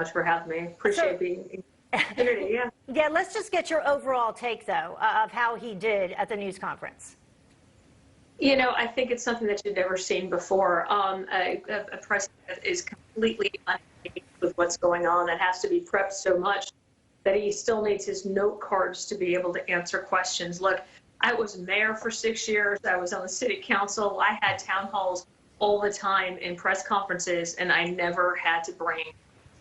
much for having me. Appreciate being here. Yeah. Yeah, let's just get your overall take, though, of how he did at the news conference. You know, I think it's something that you've never seen before. A president that is completely unengaged with what's going on, that has to be prepped so much that he still needs his note cards to be able to answer questions. Look, I was mayor for 6 years. I was on the city council. I had town halls all the time in press conferences, and I never had to bring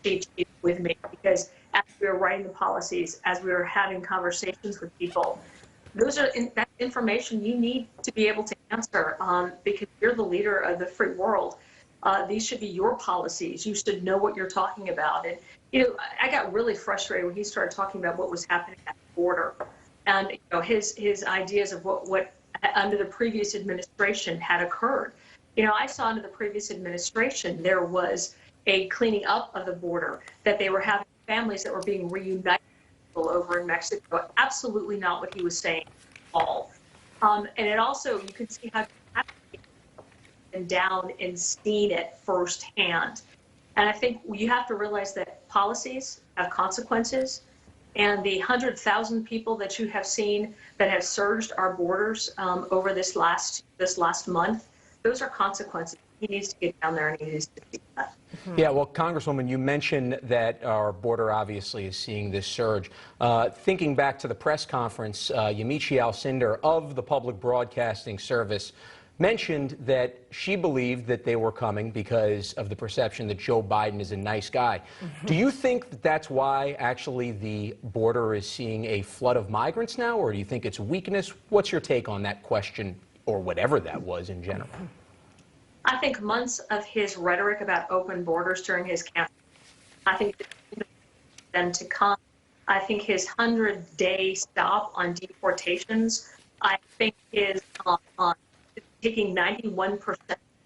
cheat sheets with me, because as we were writing the policies, as we were having conversations with people, that's information you need to be able to answer, because you're the leader of the free world. These should be your policies. You should know what you're talking about. And, you know, I got really frustrated when he started talking about what was happening at the border, and, you know, his ideas of what under the previous administration had occurred. You know, I saw under the previous administration there was a cleaning up of the border, that they were having families that were being reunited over in Mexico. Absolutely not what he was saying at all. And it also, you can see how and down and seen it firsthand. And I think you have to realize that policies have consequences, and the 100,000 people that you have seen that have surged our borders over this last month, those are consequences. He needs to get down there and he needs to see that. Yeah, well, Congresswoman, you mentioned that our border obviously is seeing this surge. Thinking back to the press conference, Yamiche Alcindor of the Public Broadcasting Service mentioned that she believed that they were coming because of the perception that Joe Biden is a nice guy. Do you think that that's why actually the border is seeing a flood of migrants now, or do you think it's weakness? What's your take on that question, or whatever that was in general? I think months of his rhetoric about open borders during his campaign, I think them to come. I think his 100-day stop on deportations, I think is on taking 91%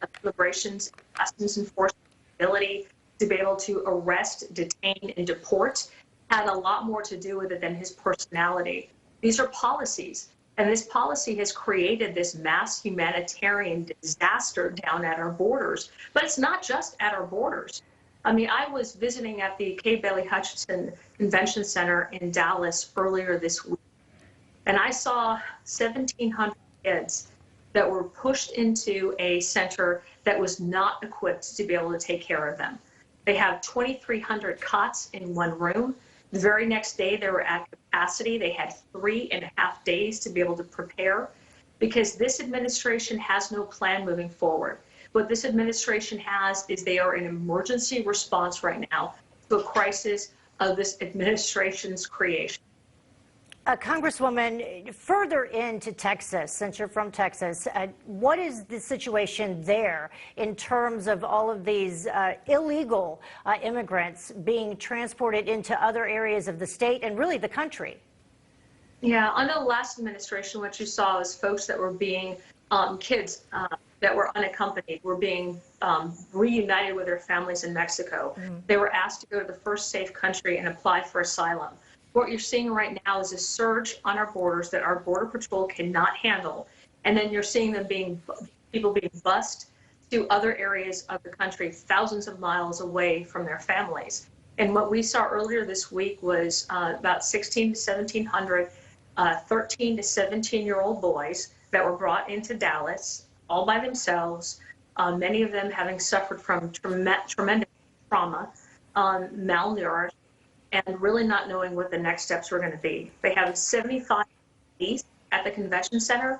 of immigration's customs enforcement ability to be able to arrest, detain, and deport had a lot more to do with it than his personality. These are policies. And this policy has created this mass humanitarian disaster down at our borders. But it's not just at our borders. I mean, I was visiting at the Kay Bailey Hutchinson Convention Center in Dallas earlier this week, and I saw 1,700 kids that were pushed into a center that was not equipped to be able to take care of them. They have 2,300 cots in one room. The very next day, they were at capacity. They had 3.5 days to be able to prepare, because this administration has no plan moving forward. What this administration has is they are in emergency response right now to a crisis of this administration's creation. Congresswoman, further into Texas, since you're from Texas, what is the situation there in terms of all of these illegal immigrants being transported into other areas of the state and really the country? Yeah, under the last administration, what you saw is folks that were being, kids that were unaccompanied, were being reunited with their families in Mexico. They were asked to go to the first safe country and apply for asylum. What you're seeing right now is a surge on our borders that our Border Patrol cannot handle. And then you're seeing them people being bused to other areas of the country, thousands of miles away from their families. And what we saw earlier this week was about 1,600 to 1,700 13 to 17-year-old boys that were brought into Dallas all by themselves, many of them having suffered from tremendous trauma, malnourished, and really not knowing what the next steps were going to be. They have 75 days at the convention center,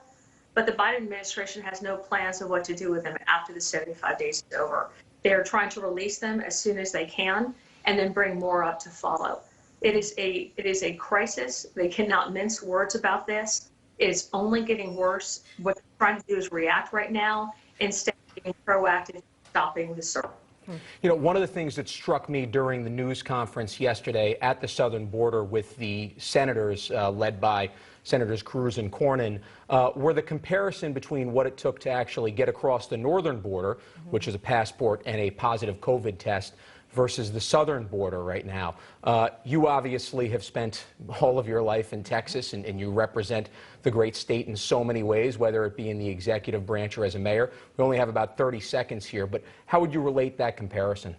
but the Biden administration has no plans of what to do with them after the 75 days is over. They are trying to release them as soon as they can and then bring more up to follow. It is a crisis. They cannot mince words about this. It's only getting worse. What they're trying to do is react right now instead of being proactive in stopping the surge. You know, one of the things that struck me during the news conference yesterday at the southern border with the senators led by Senators Cruz and Cornyn were the comparison between what it took to actually get across the northern border, which is a passport and a positive COVID test, versus the southern border right now. You obviously have spent all of your life in Texas, and you represent the great state in so many ways, whether it be in the executive branch or as a mayor. We only have about 30 seconds here, but how would you relate that comparison?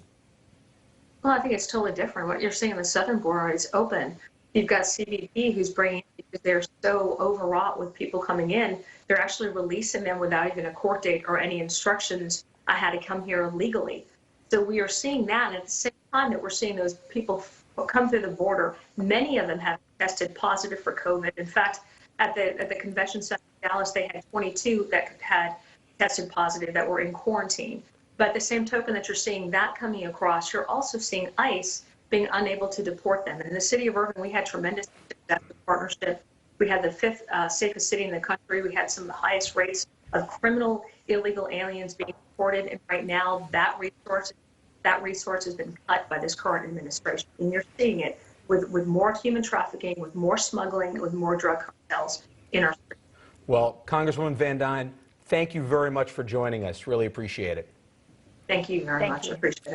Well, I think it's totally different. What you're seeing on the southern border is open. You've got CBP who's bringing, because they're so overwrought with people coming in, they're actually releasing them without even a court date or any instructions on how to come here legally. So we are seeing that, and at the same time that we're seeing those people come through the border, many of them have tested positive for COVID. In fact, at the convention center in Dallas, they had 22 that had tested positive that were in quarantine. But at the same token that you're seeing that coming across, you're also seeing ICE being unable to deport them. And in the city of Irving, we had tremendous success with partnership. We had the fifth safest city in the country. We had some of the highest rates of criminal illegal aliens being deported. And right now, that resource has been cut by this current administration. And you're seeing it with more human trafficking, with more smuggling, with more drug cartels in our streets. Well, Congresswoman Van Duyne, thank you very much for joining us. Really appreciate it. Thank you very much. you. I appreciate it.